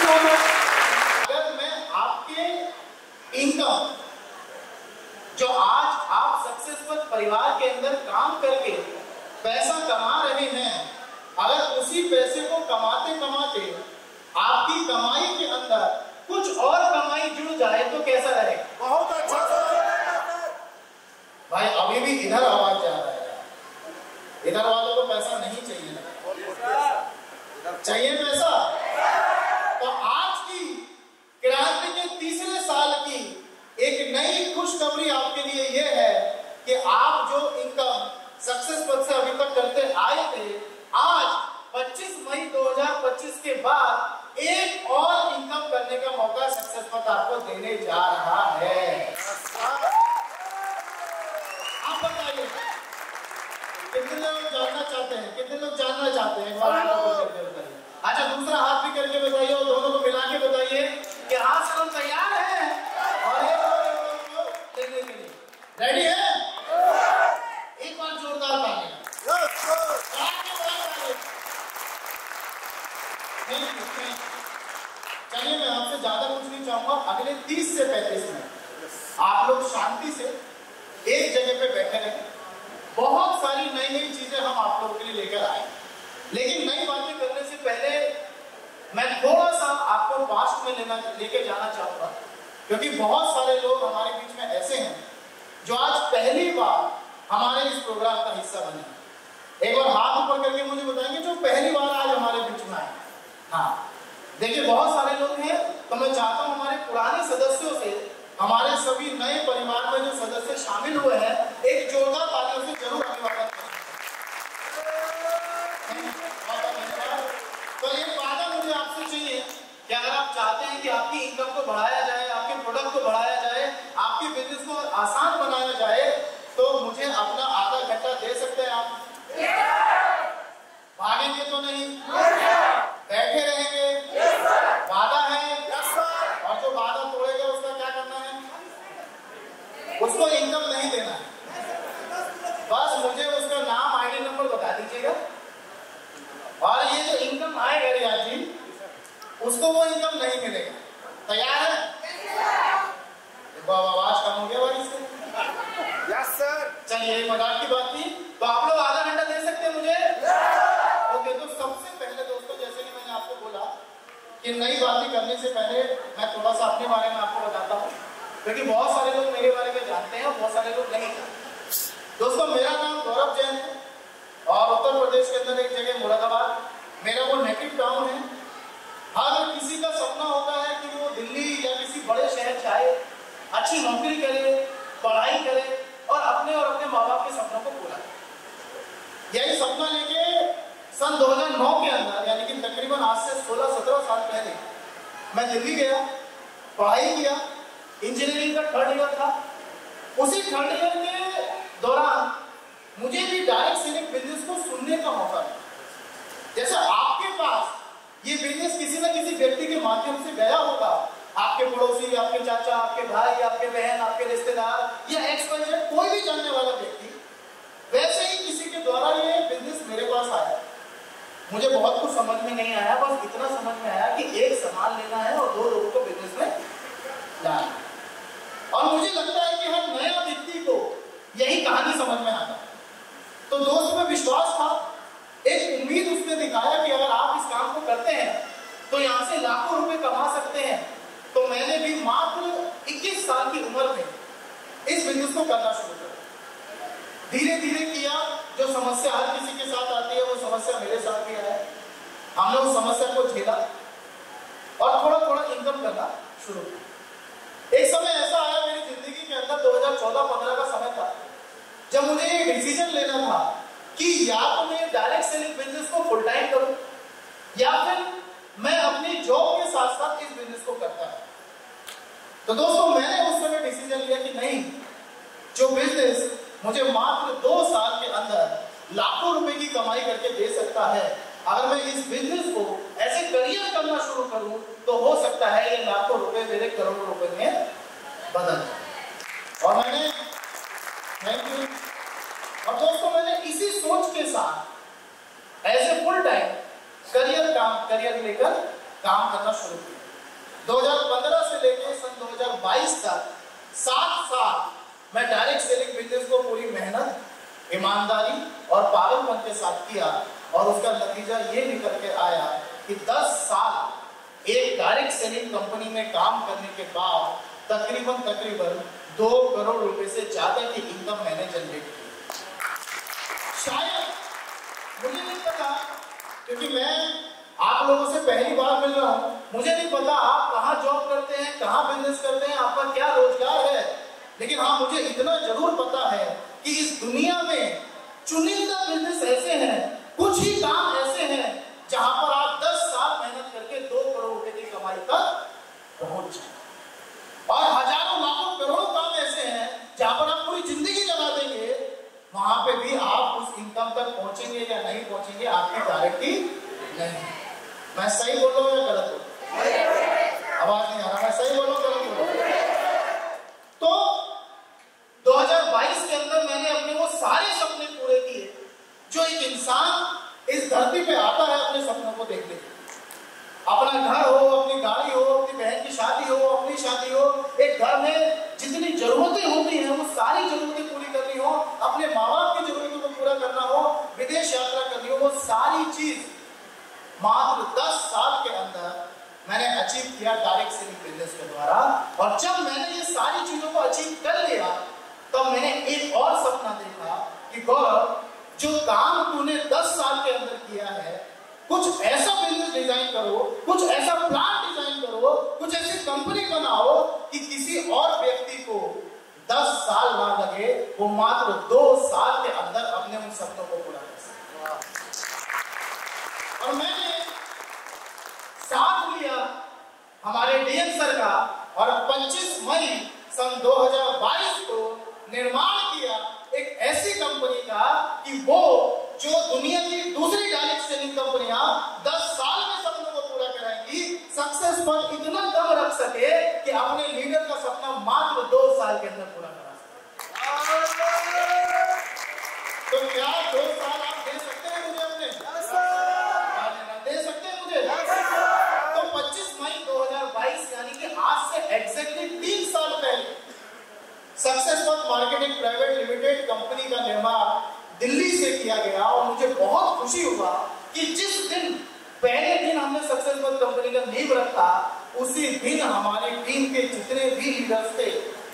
So much. अगर मैं आपके इनकम जो आज आप सक्सेसफुल परिवार के अंदर काम करके पैसा कमा रहे हैं, अगर उसी पैसे को कमाते कमाते आपकी कमाई के अंदर कुछ और कमाई जुड़ जाए तो कैसा रहेगा? बहुत अच्छा भाई अभी भी इधर आवाज जा रहा है, इधर वालों को पैसा नहीं चाहिए, चाहिए पैसा। तो आज की क्रांति के तीसरे साल की एक नई खुशखबरी आपके लिए यह है कि आप जो इनकम सक्सेस पथ से अभी तक करते आए थे, आज 25 मई 2025 के बाद एक और इनकम करने का मौका सक्सेस पथ आपको देने जा रहा है। आप बताइए कितने लोग जानना चाहते हैं, कितने लोग जानना चाहते हैं? अच्छा, दूसरा हाथ भी करके बताइए और दोनों को मिला के बताइए कि हाँ सर हम तैयार हैं और देने के लिए रेडी है। एक बार जोरदार ताली। चलिए, मैं आपसे ज्यादा कुछ नहीं चाहूंगा। अगले 30 से 35 मिनट आप लोग शांति से एक जगह पे बैठे रहे। बहुत सारी नई नई चीजें हम आप लोगों के लिए लेकर आए, लेकिन नई बातें करने से पहले मैं थोड़ा सा आपको पास्ट में लेके जाना चाहूंगा, क्योंकि बहुत सारे लोग हमारे बीच में ऐसे हैं जो आज पहली बार हमारे इस प्रोग्राम का हिस्सा बने। एक बार हाथ ऊपर करके मुझे बताएंगे जो पहली बार आज हमारे बीच में आए। हाँ, देखिए बहुत सारे लोग हैं, तो मैं चाहता हूं हमारे पुराने सदस्यों से हमारे सभी नए परिवार में जो सदस्य शामिल हुए हैं, एक जोरदार तालियों से जरूर अभिवादन करें। तो ये वादा मुझे आपसे चाहिए कि अगर आप चाहते हैं कि आपकी इनकम को बढ़ाया जाए, आपके प्रोडक्ट को बढ़ाया जाए, आपके बिजनेस को आसान बनाया जाए, तो मुझे अपना आधा घंटा दे सकते हैं आप? भागेंगे तो नहीं? बैठे रहेंगे? वादा है? और जो वादा तोड़ेगा उसका क्या करना है? उसको इनकम नहीं देना है। बस मुझे उसका नाम, आईडी नंबर बता दीजिएगा, और ये जो इनकम आएगा रिया जी, उसको वो इनकम नहीं मिलेगा। तैयार है? आवाज कम हो गया भाई इससे। Yes sir. चलिए, मजाक की बात थी। तो आप लोग आधा घंटा दे सकते हैं मुझे? ओके, तो सबसे पहले दोस्तों, जैसे कि मैंने आपको बोला कि नई बातें करने से पहले मैं थोड़ा सा अपने बारे में आपको बताता हूँ, क्योंकि बहुत सारे लोग मेरे बारे में जानते हैं और बहुत सारे लोग नहीं जानते। दोस्तों, मेरा नाम गौरव जैन है और उत्तर प्रदेश के अंदर एक जगह मुरादाबाद मेरा वो नेटिव टाउन है। हर किसी का सपना होता है कि वो दिल्ली या किसी बड़े शहर जाए, अच्छी नौकरी करे, पढ़ाई करे और अपने माँ बाप के सपनों को पूरा करे। यही सपना लेके सन 2009 के अंदर, यानी कि तकरीबन आज से 16-17 साल पहले, मैं दिल्ली गया, पढ़ाई किया, इंजीनियरिंग का 3rd ईयर था। उसी 3rd ईयर के दौरान मुझे भी डायरेक्ट सेलिंग बिजनेस को सुनने का मौका मिला। जैसे आपके पास ये बिजनेस किसी न किसी व्यक्ति के माध्यम से गया होगा, आपके पड़ोसी, आपके चाचा, आपके भाई, आपके बहन, आपके रिश्तेदार या XYZ कोई भी जानने वाला व्यक्ति, वैसे ही किसी के द्वारा ये बिजनेस मेरे पास आया। मुझे बहुत कुछ समझ में नहीं आया, बस इतना समझ में आया कि एक सामान लेना है और 2 लोगों को बिजनेस में लाना। और मुझे लगता है कि हर नया व्यक्ति को यही कहानी समझ में आता है। तो दोस्त में विश्वास था, एक उम्मीद उसने दिखाया कि अगर आप इस काम को करते हैं तो यहाँ से लाखों रुपए कमा सकते हैं। तो मैंने भी मात्र 21 साल की उम्र में इस बिजनेस को करना शुरू किया। धीरे धीरे किया, जो समस्या हर किसी के साथ आती है वो समस्या मेरे साथ भी आया। हमने उस समस्या को झेला और थोड़ा थोड़ा इनकम करना शुरू किया। एक समय ऐसा आया मेरी जिंदगी के अंदर, 2014-15 का समय था, जब मुझे एक डिसीजन लेना था कि या तो मैं डायरेक्ट सेलिंग बिजनेस को फुल टाइम करूं या फिर मैं अपनी जॉब के साथ साथ इस बिजनेस को करता हूं। तो दोस्तों, मैंने उस समय डिसीजन लिया कि नहीं, जो बिजनेस मुझे मात्र 2 साल के अंदर लाखों रुपए की कमाई करके दे सकता है, अगर मैं इस बिजनेस को ऐसे करियर करना शुरू करूं तो हो सकता है ये लाखों रुपए मेरे करोड़ों रुपए में बदल जाए। और मैंने, थैंक यू। और दोस्तों, मैंने इसी सोच के साथ ऐसे फुल टाइम करियर लेकर काम करना शुरू किया। 2015 से लेकर सन 2022 तक 7 साल मैं डायरेक्ट सेलिंग बिजनेस को पूरी मेहनत, ईमानदारी और पागलपन के साथ किया और उसका नतीजा ये निकल के आया कि 10 साल एक डायरेक्ट सेलिंग कंपनी में काम करने के बाद तकरीबन 2 करोड़ रुपए से ज्यादा की इनकम मैंने जनरेट की। शायद मुझे नहीं पता, क्योंकि मैं आप लोगों से पहली बार मिल रहा हूं, मुझे नहीं पता आप कहां जॉब करते हैं, कहां बिजनेस करते हैं, आपका क्या रोजगार है, लेकिन हाँ मुझे इतना जरूर पता है कि इस दुनिया में चुनिंदा बिजनेस ऐसे हैं, कुछ ही काम ऐसे हैं जहां पर आप 10 साल मेहनत करके 2 करोड़ रुपए की कमाई तक पहुंच जाए, और हजारों लाखों करोड़ों काम ऐसे हैं जहां पर आप पूरी जिंदगी लगा देंगे, वहां पे भी आप उस इनकम तक पहुंचेंगे या नहीं पहुंचेंगे आपकी गारंटी नहीं। मैं सही बोल रहा हूं या गलत बोल रहा हूं? आवाज नहीं आ रहा, मैं सही बोल रहा हूं गलत बोल रहा हूं? तो 2022 के अंदर मैंने अपने वो सारे सपने पूरे किए जो एक इंसान इस धरती पे आता है अपने सपनों को देखने के लिए। अपना घर हो, अपनी गाड़ी हो, अपनी बहन की शादी हो, अपनी शादी हो, एक घर में जितनी जरूरतें होती हैं वो सारी जरूरतें पूरी करनी हो, अपने माँ बाप की जरूरतों को पूरा करना हो, विदेश यात्रा करनी हो, वो सारी चीज मात्र 10 साल के अंदर मैंने अचीव किया डायरेक्ट सेलिंग बिजनेस के द्वारा। और जब मैंने ये सारी चीजों को अचीव कर लिया तब मैंने एक और सपना देखा कि गौरव, जो काम तूने 10 साल के अंदर किया है, कुछ ऐसा बिजनेस डिजाइन करो, कुछ ऐसा प्लान डिजाइन करो, कुछ ऐसी कंपनी बनाओ कि किसी और व्यक्ति को 10 साल ना लगे, वो मात्र 2 साल के अंदर अपने उन सपनों को पूरा कर सके। और मैंने साथ लिया हमारे डीएम सर का और 25 मई सन 2022 को निर्माण किया एक ऐसी कंपनी का कि वो जो दुनिया की दूसरी डायरेक्ट सेलिंग कंपनियां 10 साल में सपनों को पूरा कराएंगी, सक्सेस पर इतना दम रख सके कि अपने लीडर का सपना मात्र 2 साल के अंदर पूरा करा सके। तो क्या 2 साल आप दे सकते हैं मुझे अपने? दे सकते हैं मुझे? तो 25 मई 2022 यानी कि आज से एग्जैक्टली 3 साल पहले सक्सेस पथ मार्केटिंग प्राइवेट लिमिटेड कंपनी का निर्माण दिल्ली से किया गया। और मुझे बहुत खुशी हुआ कि जिस दिन पहले दिन हमने सक्सेस पथ कंपनी का नींव रखा, उसी दिन हमारी टीम के जितने भी लीडर्स थे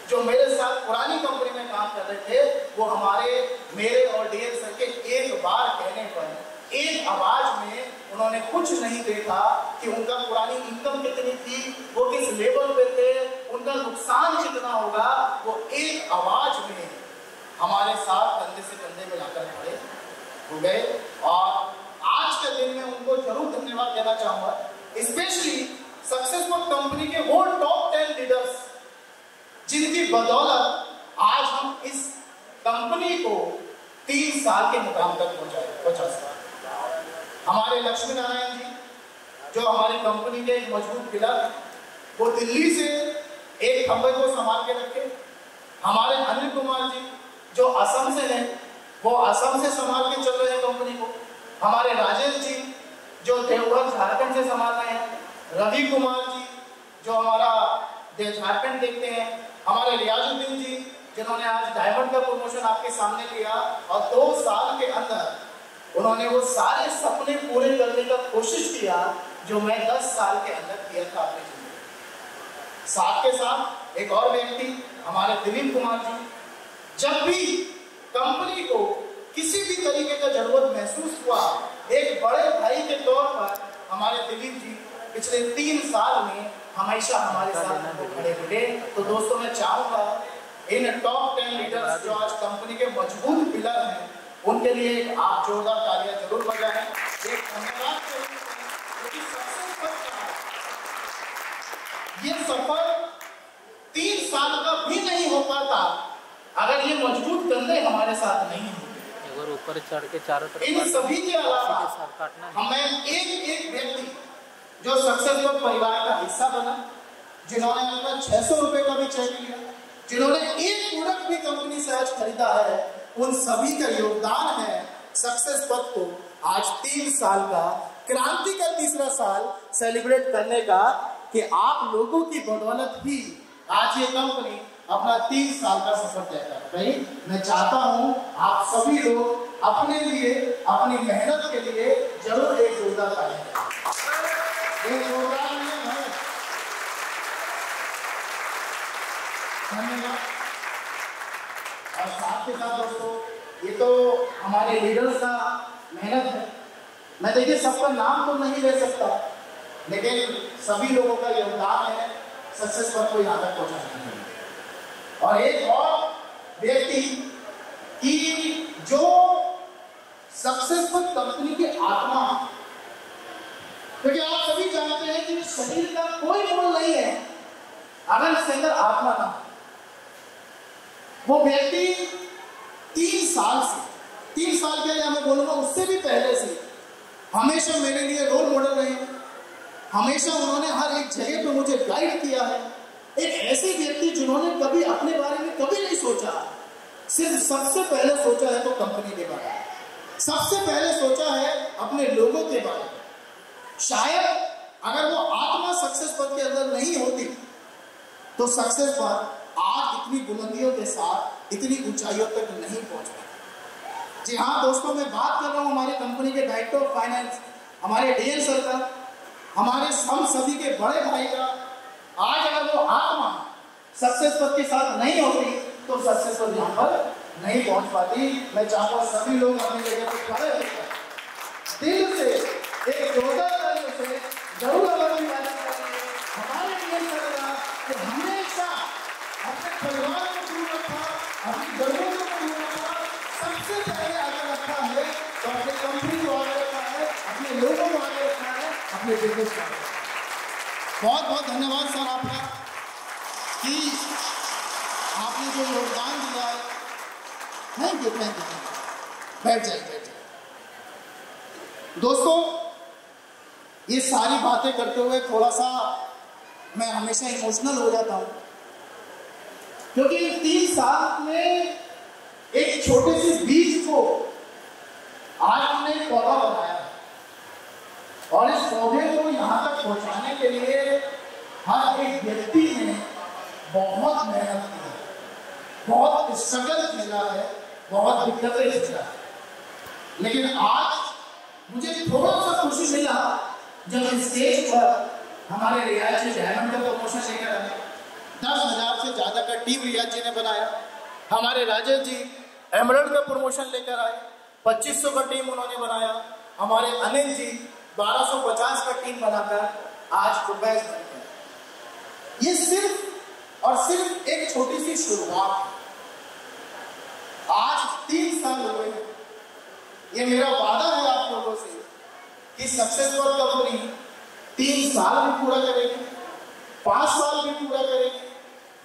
जो मेरे साथ पुरानी कंपनी में काम कर रहे थे, वो मेरे और डीएम सर के एक बार कहने पर एक आवाज में उन्होंने कुछ नहीं देखा कि उनका पुरानी इनकम कितनी थी, वो किस लेवल पे थे, उनका नुकसान कितना होगा, वो एक आवाज में हमारे साथ कंधे से कंधे मिलाकर खड़े हो गए। और आज के दिन में उनको जरूर धन्यवाद देना चाहूंगा, स्पेशली सक्सेसफुल कंपनी के वो टॉप 10 लीडर्स जिनकी बदौलत आज हम इस कंपनी को 3 साल के मुकाम तक पहुंचा सके। हमारे लक्ष्मी नारायण जी जो हमारी कंपनी के एक मजबूत पिलर है, वो दिल्ली से एक खंबे को संभाल के रखे। हमारे अनिल कुमार जी जो असम से हैं, वो असम से संभाल के चल रहे हैं कंपनी को। हमारे राजेश जी जो देवघर झारखंड से संभाल रहे हैं। रवि कुमार जी जो हमारा झारखंड देखते हैं। हमारे रियाजुद्दीन जी जिन्होंने आज डायमंड का प्रमोशन आपके सामने किया और 2 साल के अंदर उन्होंने वो सारे सपने पूरे करने का कोशिश किया जो मैं 10 साल के अंदर किया था अपनी जिंदगी। साथ के साथ एक और व्यक्ति हमारे दिलीप कुमार जी, जब भी कंपनी को किसी भी तरीके का जरूरत महसूस हुआ, एक बड़े भाई के तौर पर हमारे दिलीप जी पिछले 3 साल में हमेशा हमारे साथ खड़े मिले। तो दोस्तों मैं चाहूंगा इन टॉप 10 लीडर्स जो आज कंपनी के मजबूत पिलर हैं, उनके लिए आप जोरदार तालियां जरूर बजाएं। एक धन्यवाद क्योंकि ये सफर 3 साल का भी नहीं हो पाता अगर ये मजबूत कंधे हमारे साथ नहीं होते। अगर ऊपर चढ़ के चारों तरफ इन सभी के अलावा हमें एक व्यक्ति जो सक्सेसफुल परिवार का हिस्सा बना, जिन्होंने अपना 600 रुपए का भी चेक लिया, जिन्होंने एक प्रोडक्ट भी कंपनी से आज खरीदा है, उन सभी का योगदान है सक्सेस पथ को आज 3 साल का क्रांति का तीसरा साल सेलिब्रेट करने का कि आप लोगों की बदौलत ही आज ये कंपनी अपना 3 साल का सफर तय कर रही। मैं चाहता हूं आप सभी लोग अपने लिए, अपनी मेहनत के लिए जरूर एक जोरदार ताली दें। धन्यवाद। और साथ के साथ दोस्तों, ये तो हमारे लीडर्स का मेहनत है। मैं देखिए सबका नाम तो नहीं ले सकता, लेकिन सभी लोगों का योगदान है सक्सेस पर को यहाँ तक पहुँचाने के लिए। और एक और व्यक्ति कि जो सक्सेसफुल कंपनी की आत्मा, क्योंकि आप सभी जानते हैं कि शरीर का कोई मोल नहीं है अगर इसके अंदर आत्मा ना हो। वो व्यक्ति 3 साल के लिए, मैं बोलूंगा उससे भी पहले से हमेशा मेरे लिए रोल मॉडल रहे। हमेशा उन्होंने हर एक जगह पे मुझे गाइड किया है। एक ऐसे व्यक्ति जिन्होंने कभी अपने बारे में कभी नहीं सोचा, सिर्फ सबसे पहले सोचा है तो कंपनी के बारे में, सबसे पहले सोचा है अपने लोगों के बारे में। शायद अगर वो आत्मा सक्सेस पर के अंदर नहीं होती तो सक्सेस पर आज इतनी बुलंदियों के साथ इतनी ऊंचाइयों तक नहीं पहुंच पाती। जी हाँ दोस्तों, मैं बात कर रहा हूं हमारे कंपनी के डायरेक्टर ऑफ फाइनेंस, हमारे डीएन सर का, हमारे हम सभी के बड़े भाई का। आज अगर वो आत्मा सक्सेस पर के साथ नहीं होती तो सक्सेस पर यहाँ पर नहीं पहुंच पाती। मैं चाहूंगा सभी लोग अपनी जगह पर खड़े होकर दिल से एक जोरदार तालियों से जरूर अभिवादन करेंगे हमारे डीएन सर का, कि हमेशा अपने परिवार को दूर रखा, अपनी जरूरतों को दूर रखा, सबसे पहले आगे रखा है तो अपनी कंपनी को आगे रखा है, अपने लोगों को आगे रखा है, अपने बिजनेस को आगे रखा है। बहुत बहुत धन्यवाद सर आपका कि आपने जो योगदान दिया है। Thank you. बैठ जाइए। दोस्तों, ये सारी बातें करते हुए थोड़ा सा मैं हमेशा इमोशनल हो जाता हूं, क्योंकि 3 साल में एक छोटे से बीज को आज हमने एक पौधा बनाया और इस पौधे को यहाँ तक पहुँचाने के लिए हर एक व्यक्ति ने बहुत मेहनत की है, बहुत स्ट्रगल किया है, बहुत दिक्कतें झेला है। लेकिन आज मुझे थोड़ा सा खुशी मिला जब स्टेज पर हमारे रियाज जी डायमंड का प्रमोशन लेकर आए। 10,000 से ज्यादा का टीम रियाज जी ने बनाया। हमारे राजेश जी एमरल्ड का प्रमोशन लेकर आए, 2500 का टीम उन्होंने बनाया। हमारे अनिल जी 1250 का टीम बनाकर आज प्रोफेस बन गए। ये सिर्फ और सिर्फ एक छोटी सी शुरुआत है। आज 3 साल हुए हैं। ये मेरा वादा है आप लोगों से कि सक्सेसफुल कंपनी 3 साल भी पूरा करेगी, 5 साल भी पूरा करेगी,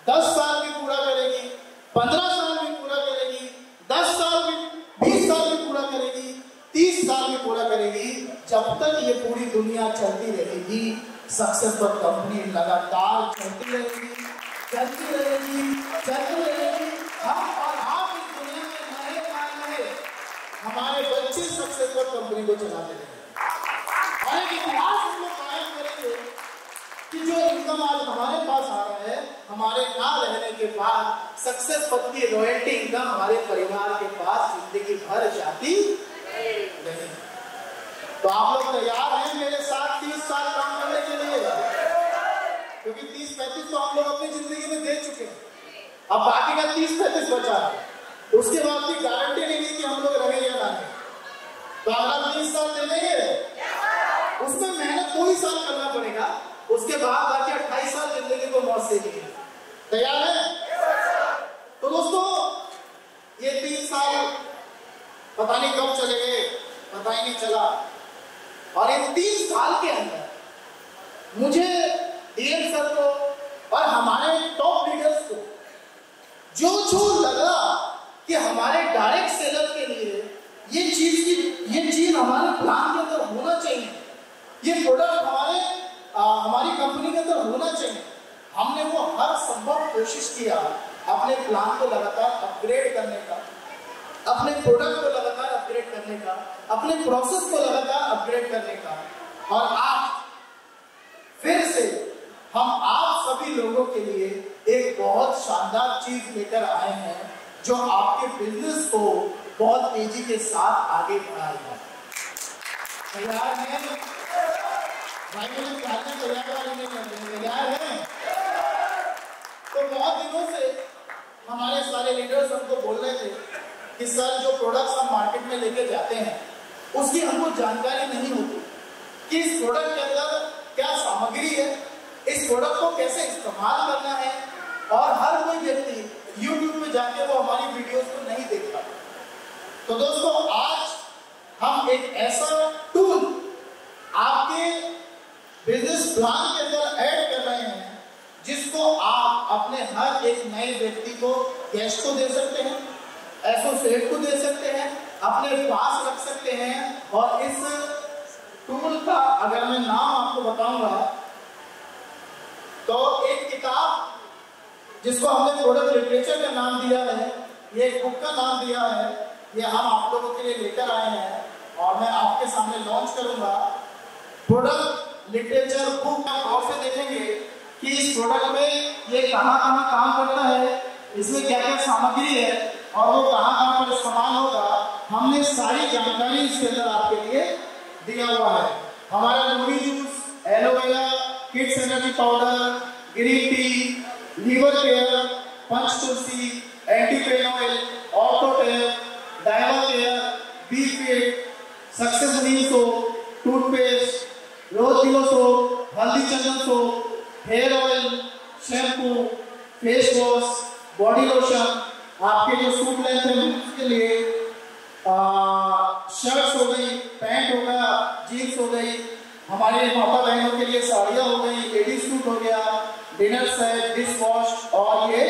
10 साल भी पूरा करेगी, 15 साल भी पूरा करेगी, 10 साल भी, 20 साल भी पूरा करेगी, 30 साल भी पूरा करेगी। जब तक ये पूरी दुनिया चलती रहेगी, सक्सेसफुल कंपनी लगातार चलती रहेगी, चलती रहेगी, चलती रहेगी। हम और आप इस दुनिया में नए हमारे बच्चे सक्सेसफुल कंपनी को चलाते रहेंगे और एक इतिहास हम लोग कायम करेंगे कि जो इनकम आज हमारे पास आ रहा है, हमारे ना रहने के बाद सक्सेसफुल की रॉयल्टी इनकम हमारे परिवार के पास जिंदगी भर जाती नहीं। तो आप लोग तैयार हैं मेरे साथ 30 साल काम करने के लिए? क्योंकि 30-35 तो हम लोग अपनी जिंदगी में दे चुके हैं, अब बाकी का 30-35 बचा है। उसके बाद की गारंटी नहीं है कि हम लोग रहे या ना रहे। तो अगर 30 साल दे देंगे, उसमें मेहनत 2 ही साल करना पड़ेगा, उसके बाद बाकी 28 साल जिंदगी को मौज से जिए। तैयार है? तो दोस्तों, ये 3 साल पता नहीं कब चले गए, पता ही नहीं चला। और इन 3 साल के अंदर मुझे डीएन सर को और हमारे टॉप लीडर्स को जो लगा कि हमारे डायरेक्ट सेलर के लिए ये चीज हमारे प्लान के अंदर होना चाहिए, ये प्रोडक्ट हमारी कंपनी के अंदर होना चाहिए, हमने वो हर संभव कोशिश किया अपने प्लान को लगातार अपग्रेड करने का, अपने प्रोडक्ट को लगातार अपग्रेड करने का, अपने प्रोसेस को लगातार अपग्रेड करने का। और आज फिर से हम आप सभी लोगों के लिए एक बहुत शानदार चीज लेकर आए हैं जो आपके बिजनेस को बहुत तेजी के साथ आगे बढ़ाएगा। तैयार हैं भाई? मुझे तालियां तैयार वाले नहीं कर रहे, तैयार हैं? तो बहुत दिनों से हमारे सारे लीडर्स हमको बोल रहे थे कि सर जो प्रोडक्ट्स हम मार्केट में लेके जाते हैं उसकी हमको जानकारी नहीं होती कि इस प्रोडक्ट के अंदर क्या सामग्री है, इस प्रोडक्ट को कैसे इस्तेमाल करना है। और हर कोई व्यक्ति YouTube पे जाके वो हमारी वीडियोस को नहीं देख पाता। तो दोस्तों आज हम एक ऐसा टूल आपके बिजनेस प्लान के अंदर ऐड कर रहे हैं जिसको आप अपने हर एक नए व्यक्ति को, गेस्ट को दे सकते हैं, एसोसिएट को दे सकते हैं, अपने पास रख सकते हैं। और इस टूल का अगर मैं नाम आपको बताऊंगा तो एक किताब जिसको हमने प्रोडक्ट लिटरेचर का नाम दिया है, ये एक बुक का नाम दिया है, ये हम आप लोगों के लिए लेकर आए हैं और मैं आपके सामने लॉन्च करूंगा। प्रोडक्ट लिटरेचर बुक आप गौर से देखेंगे कि इस प्रोडक्ट में ये कहाँ कहाँ काम करता है, इसमें क्या क्या सामग्री है और वो कहाँ कहाँ पर इस्तेमाल होगा, हमने सारी जानकारी इसके अंदर आपके लिए दिया हुआ है। हमारा लूमी juice, aloe vera, kids energy powder, green tea, liver care, Panch Tulsi, anti pain oil, ऑटोटेल, डायवा केयर, बी फिट, सक्सेस नीम सोप, टूथपेस्ट, रोज किलो सोप, हल्दी चंदन soap, hair oil, shampoo, face wash, body lotion, आपके जो सूट लेंथ है उसके लिए शर्ट्स हो गई, पैंट होगा, जीन्स हो गई, हमारे माता बहनों के लिए साड़ियाँ हो गई, लेडीज सूट हो गया, डिनर सेट, डिश वॉश और ये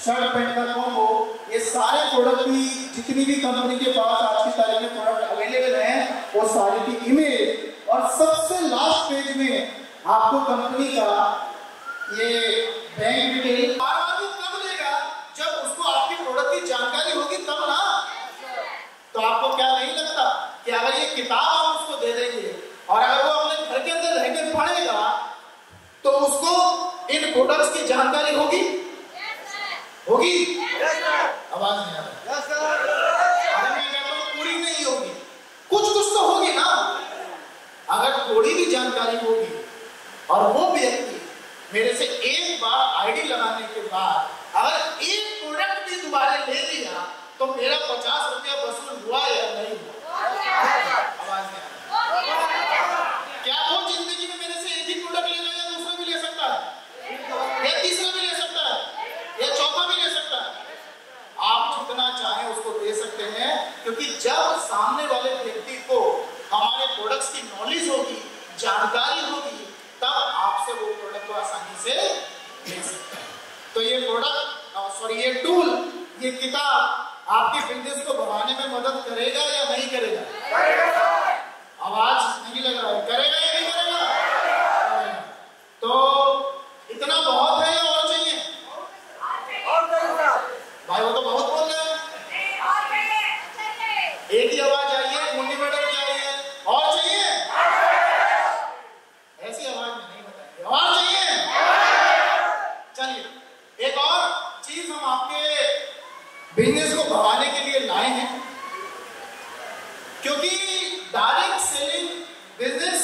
शर्ट पैंट का कॉम्बो। ये सारे प्रोडक्ट भी जितनी भी कंपनी के पास आज की तारीख में प्रोडक्ट अवेलेबल हैं वो सारी की इमेज और सबसे लास्ट पेज में आपको कंपनी का ये बैंक डिटेल। बार बार वो कब लेगा जब उसको आपकी प्रोडक्ट की जानकारी होगी तब ना। तो आपको क्या नहीं लगता कि अगर ये किताब आप उसको दे देंगे और अगर वो अपने घर के अंदर रह के पढ़ेगा तो उसको इन प्रोडक्ट्स की जानकारी होगी? होगी? आवाज नहीं आ रही। अगर मैं कहता हूं पूरी नहीं होगी, कुछ कुछ तो होगी ना। अगर थोड़ी भी जानकारी होगी और वो व्यक्ति मेरे से एक बार आईडी लगाने के बाद अगर एक प्रोडक्ट भी दोबारा ले लिया तो मेरा 50 रुपया वसूल हुआ या नहीं हुआ? आवाज नहीं आ रही। क्या वो जिंदगी में मेरे से एक ही प्रोडक्ट लेगा या दूसरा भी ले सकता है या तीसरा भी ले सकता है या चौथा भी ले सकता है? आप जितना चाहें उसको दे सकते हैं क्योंकि जब सामने वाले व्यक्ति को हमारे प्रोडक्ट्स की नॉलेज होगी, जानकारी होगी, तब आपसे वो प्रोडक्ट को आसानी से ले सकता है। तो ये प्रोडक्ट ये टूल, ये किताब आपके बिजनेस को बढ़ाने में मदद करेगा या नहीं करेगा? आवाज नहीं लग रहा है, करेगा या नहीं करेगा? तो इतना बहुत है या और चाहिए? भाई वो तो बहुत बोल रहे हैं। एक ही आवाज आई है, मुंडी मैडम की आई है, और चाहिए? ऐसी आवाज में नहीं बताएंगे, और चाहिए? चलिए एक और चीज हम आपके बिजनेस को बढ़ाने के लिए लाए हैं क्योंकि डायरेक्ट सेलिंग बिजनेस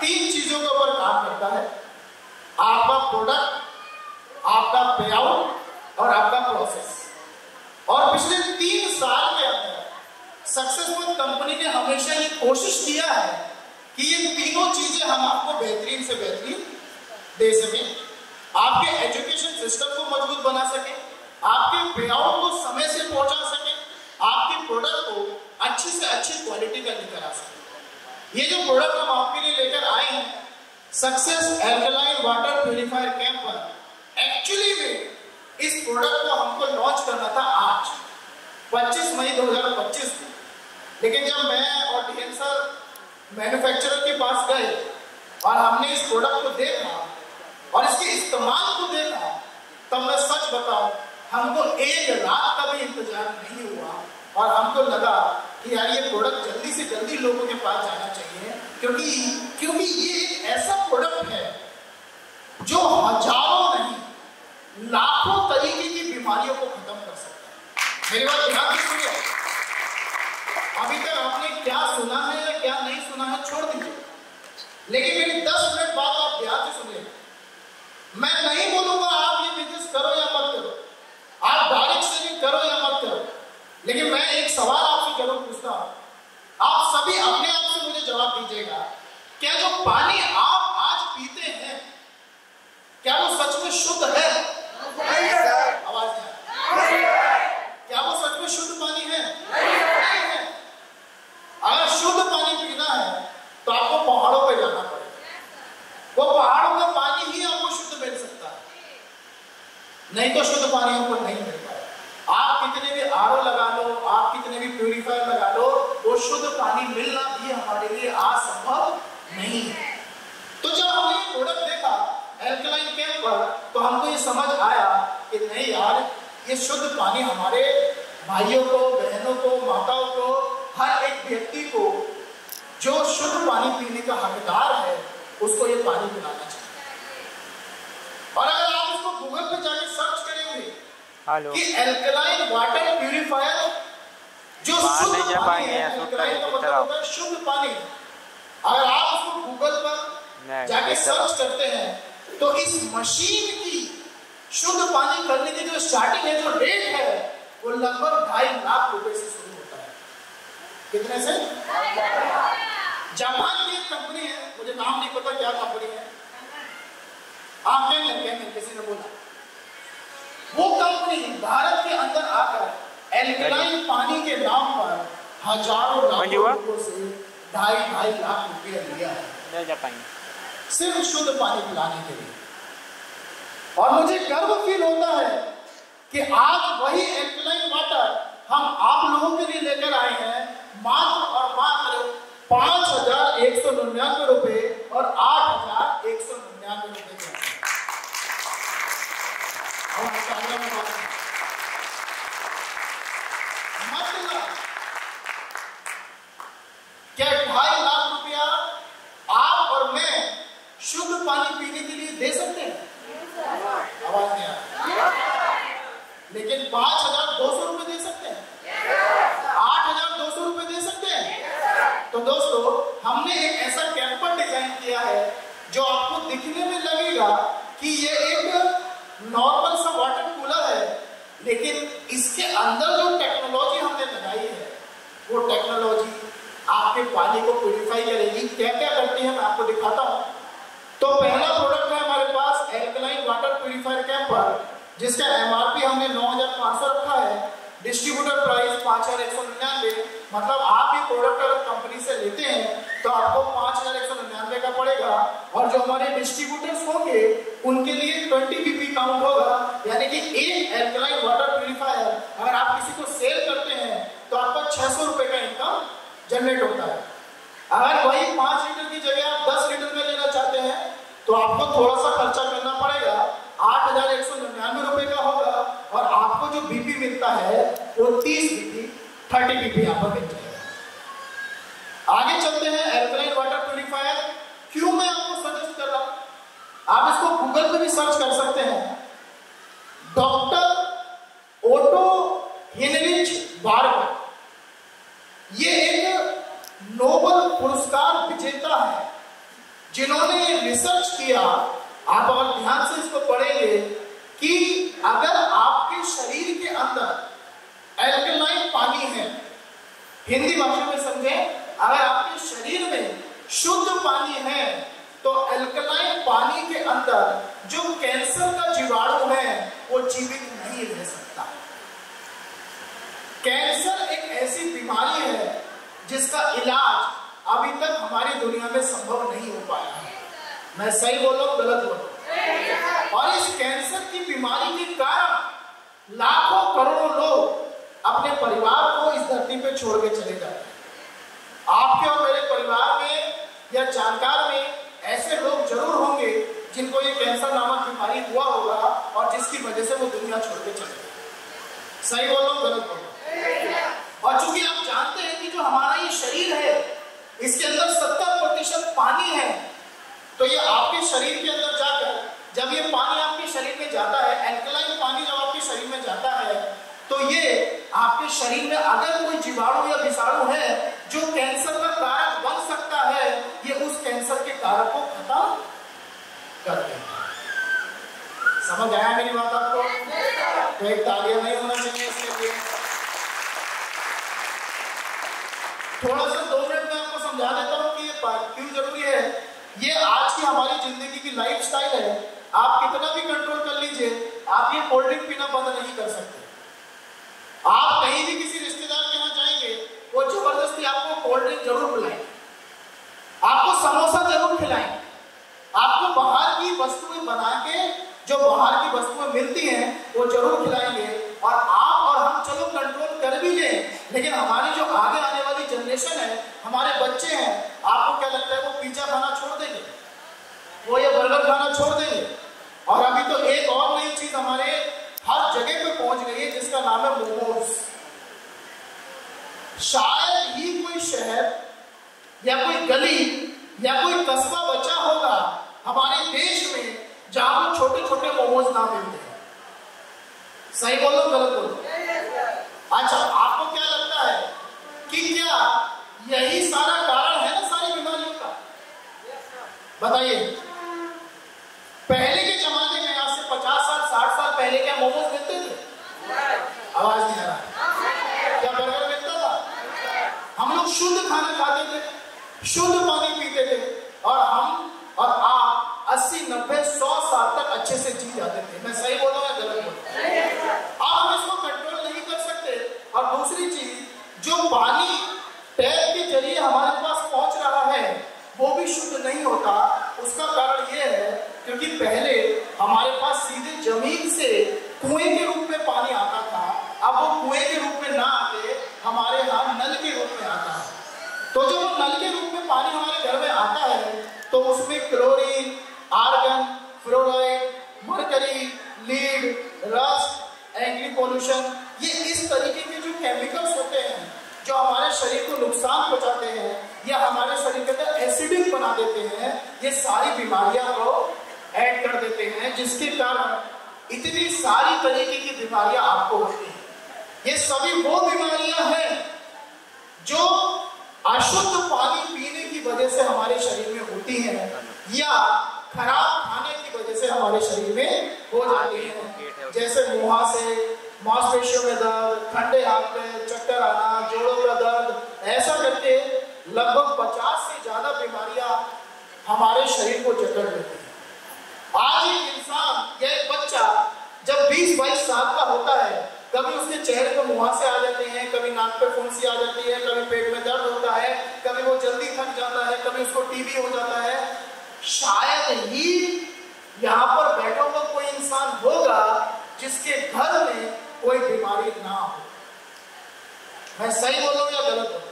3 चीजों के ऊपर काम करता है। आपका प्रोडक्ट, आपका पे आउट और आपका प्रोसेस। और पिछले 3 साल के अंदर सक्सेसफुल कंपनी ने हमेशा ये कोशिश किया है कि ये तीनों चीजें हम आपको बेहतरीन से बेहतरीन दे सकें, आपके एजुकेशन सिस्टम को मजबूत बना सके, आपके पे आउट को समय से पहुंचा सके, आपके प्रोडक्ट को अच्छी से अच्छी क्वालिटी का लेकर आ सके। ये जो प्रोडक्ट हम आपके लिए लेकर आए हैं, success alkaline water purifier camper, actually में इस प्रोडक्ट को हमको लॉन्च करना था आज 25 मई 2025 को, लेकिन जब मैं और डीएन सर मैन्युफैक्चरर के पास गए और हमने इस प्रोडक्ट को देखा और इसके इस्तेमाल को देखा, तब मैं सच बताऊं हमको 1 रात का भी इंतजार नहीं हुआ और हमको लगा कि यार ये प्रोडक्ट जल्दी से जल्दी लोगों के पास जाना चाहिए, क्योंकि ये एक ऐसा प्रोडक्ट है जो हजारों नहीं लाखों तरीके की बीमारियों को खत्म कर सकता है। मेरी बात ध्यान से सुनिए। अभी तक आपने क्या सुना है या क्या नहीं सुना है छोड़ दीजिए, लेकिन मेरी 10 मिनट बाद आप ध्यान से सुनिए। मैं नहीं बोलूंगा आप ये बिजनेस करो या मत करो, आप डायरेक्ट सेलिंग करो या मत करो, लेकिन मैं एक सवाल आपसे जरूर पूछता हूं, आप सभी अपने आप से मुझे जवाब दीजिएगा, क्या जो पानी आप आज पीते हैं क्या वो सच में शुद्ध है? आवाज नहीं, क्या वो सच में शुद्ध पानी है? नहीं है। अगर शुद्ध पानी पीना है तो आपको पहाड़ों पे जाना पड़ेगा, वो पहाड़ों का पानी ही आपको शुद्ध मिल सकता है, नहीं तो शुद्ध पानी आपको नहीं मिल पाएगा। आप कितने भी आरओ लगा लो, आप कितने भी प्यूरिफायर लगा लो, वो शुद्ध पानी मिलना भी हमारे लिए आज संभव नहीं है। तो जब हमने ये प्रोडक्ट देखा एल्कलाइन कैंप पर, तो हमको ये समझ आया कि नहीं यार, ये शुद्ध पानी हमारे भाइयों को, बहनों को, माताओं को, हर एक व्यक्ति को जो शुद्ध पानी पीने का हकदार है उसको ये पानी पिलाना चाहिए। और अगर आप उसको गूगल पे जाके सर्च करेंगे कि एल्कलाइन वाटर प्यूरिफायर जो शुद्ध पानी है, एल्कलाइन का मतलब होता है शुद्ध पानी, अगर आप उसको गूगल पर जाके सर्च करते हैं तो इस मशीन की शुद्ध पानी करने की जो स्टार्टिंग है, जो रेट है, वो लगभग 2.5 लाख रुपए से शुरू होता है। कितने से? जापान की एक कंपनी है, मुझे नाम नहीं पता क्या कंपनी है, आप क्या किसी ने बोला, वो कंपनी भारत के अंदर आकर एल्कलाइन पानी के नाम पर हजारों लाखों लोगों से 2.5 लाख रुपया लिया है सिर्फ शुद्ध पानी पिलाने के लिए। और मुझे गर्व फील होता है कि आज वही एल्कलाइन वाटर हम आप लोगों के लिए लेकर आए हैं मात्र और मात्र 5,199 रुपए और 8,199 रुपए के। मतलब क्या 2.5 लाख रुपया आप और मैं शुद्ध पानी पीने के लिए दे सकते हैं? आवाज नहीं आ रही। लेकिन 5,200 रुपए दे सकते हैं, 8,200 रुपए दे सकते हैं। तो दोस्तों, हमने एक ऐसा कैंपर डिजाइन किया है जो आपको दिखने में लगेगा कि ये एक नॉर्मल सा वाटर कूलर है, लेकिन इसके अंदर जो टेक्नोलॉजी हमने लगाई है वो टेक्नोलॉजी आपके पानी को प्यूरिफाई करेगी। क्या क्या करती है मैं आपको दिखाता हूं। तो पहला प्रोडक्ट है हमारे पास एल्कलाइन वाटर प्यूरिफायर कैंपर, जिसका एमआरपी हमने 9,500 रखा है, डिस्ट्रीब्यूटर प्राइस 5,199। मतलब आप ये प्रोडक्ट अगर कंपनी से लेते हैं तो आपको 5,199 का पड़ेगा, और जो हमारे डिस्ट्रीब्यूटर्स होंगे उनके लिए 20 BP काउंट होगा, यानी कि एक एल्कलाइन वाटर प्यूरिफायर अगर आप किसी को सेल करते हैं तो आपका 600 रुपए का इनकम जनरेट होता है। अगर वही 5 लीटर की जगह आप 10 लीटर में लेना चाहते हैं तो आपको थोड़ा सा खर्चा करना पड़ेगा, 8,199 रुपए का होगा, और आपको जो बीपी मिलता है वो 30 BP 30 BP यहाँ पर मिल जाएगा। आगे चलते हैं एल्कलाइन वाटर प्यूरिफायर। क्यों मैं आपको सजेस्ट कर रहा हूं, आप इसको गूगल पे भी सर्च कर सकते हैं। डॉक्टर ओटो हिनरिच बार्गर, ये एक नोबेल पुरस्कार विजेता है जिन्होंने रिसर्च किया। आप अगर ध्यान से इसको पढ़ेंगे कि अगर आपके शरीर के अंदर एल्कलाइन पानी है, हिंदी भाषा में समझें, अगर आपके शरीर में शुद्ध पानी है तो एल्कलाइन पानी के अंदर जो कैंसर का जीवाणु है वो जीवित नहीं रह सकता। कैंसर एक ऐसी बीमारी है जिसका इलाज अभी तक हमारी दुनिया में संभव नहीं हो पाया है। मैं सही बोल रहा हूं, गलत बोल रहा हूं? और इस कैंसर की बीमारी के कारण लाखों करोड़ों लोग अपने परिवार को इस धरती पे छोड़ के चले जाते हैं। आपके और मेरे परिवार में या जानकार में ऐसे लोग जरूर होंगे जिनको ये कैंसर नामक बीमारी हुआ होगा और जिसकी वजह से वो दुनिया छोड़ के चले गए। सही बोल रहा हूं, गलत बोल रहा हूं? और चूंकि आप जानते हैं कि जो हमारा ये शरीर है इसके अंदर 70% पानी है, तो ये आपके शरीर के अंदर जाकर जब ये पानी आपके शरीर में जाता है, एल्कलाइन पानी जब आपके शरीर में जाता है, तो ये आपके शरीर में अगर कोई जीवाणु या विषाणु है जो कैंसर का कारण बन सकता है, ये उस कैंसर के कारण को खत्म कर देता है। समझ आया मेरी बात आपको? तो एक तालियां नहीं होना चाहिए इसके लिए। थोड़ा सा 2 मिनट में आपको समझा देता हूँ कि ये क्यों जरूरी है। ये आज की हमारी जिंदगी की लाइफस्टाइल है। आप कितना भी कंट्रोल कर लीजिए, आप ये कोल्ड ड्रिंक पीना बंद नहीं कर सकते। आप कहीं भी किसी रिश्तेदार के यहाँ जाएंगे, वो जबरदस्ती आपको कोल्ड ड्रिंक जरूर पिलाएंगे, आपको समोसा जरूर खिलाएंगे, आपको बाहर की वस्तुएं बना के जो बाहर की वस्तुएं मिलती हैं वो जरूर खिलाएंगे। और आप और हम चलो कंट्रोल कर भी लें, लेकिन हमारी जो आगे आने वाली जनरेशन है, हमारे बच्चे हैं, आपको क्या लगता है वो पिज्जा खाना छोड़ देंगे, वो ये बर्गर खाना छोड़ देंगे? और अभी तो एक और नई चीज हमारे हर जगह पे पहुंच गई है जिसका नाम है मोमोज। शायद ही कोई शहर या कोई गली या कोई कस्बा बचा होगा हमारे देश में जहां वो छोटे छोटे मोमोज ना मिलते हैं। सही बोलो गलत बोलो? अच्छा, आपको क्या लगता है कि क्या यही सारा कारण है ना सारी बीमारियों का? बताइए, पहले के जमाने में आज से 50 साल 60 साल पहले क्या मोमोज मिलते थे? आवाज नहीं आ रहा। क्या बर्गर मिलता था? हम लोग शुद्ध खाना खाते थे, शुद्ध पानी पीते थे, और हम और आप 80 90 100 साल तक अच्छे से जी जाते थे। मैं सही बोल रहा हूं या गलत बोल रहा हूं? आप हम इसको कंट्रोल नहीं कर सकते। और दूसरी चीज, जो पानी टैप के जरिए हमारे पास पहुंच रहा है वो भी शुद्ध नहीं होता। उसका कारण ये है क्योंकि पहले हमारे पास सीधे जमीन से कुएं के रूप में पानी आता था, अब वो कुएं के रूप में ना आके हमारे यहाँ नल के रूप में आता है। तो जब वो नल के रूप में पानी हमारे घर में आता है तो उसमें chlorine, argon, fluoride, mercury, lead, rust, angry pollution, ये इस तरीके के जो केमिकल्स होते हैं जो हमारे शरीर को नुकसान पहुंचाते हैं या हमारे शरीर के अंदर एसिडिक बना देते हैं, ये सारी बीमारियां को ऐड कर देते हैं, जिसके कारण इतनी सारी तरीके की बीमारियां आपको होती हैं। ये सभी वो बीमारियां हैं जो अशुद्ध पानी पीने की वजह से हमारे शरीर में होती हैं या खराब खाने की वजह से हमारे शरीर में हो जाती हैं। जैसे मुहासे, मांसपेशियों में दर्द, ठंडे हाथ में, चक्कर आना, जोड़ों का दर्द, ऐसा करके लगभग 50 से ज्यादा बीमारियां हमारे शरीर को जकड़ लेती हैं। आज एक इंसान या एक बच्चा जब 20-22 साल का होता है, कभी उसके चेहरे पर मुहासे आ जाते हैं, कभी नाक पे फुंसी आ जाती है, कभी पेट में दर्द होता है, कभी वो जल्दी थक जाता है, कभी उसको टीबी हो जाता है। शायद ही यहाँ पर बैठा हुआ कोई इंसान होगा जिसके घर में कोई बीमारी ना हो। मैं सही बोल रहा हूँ या गलत बोल रहा हूँ?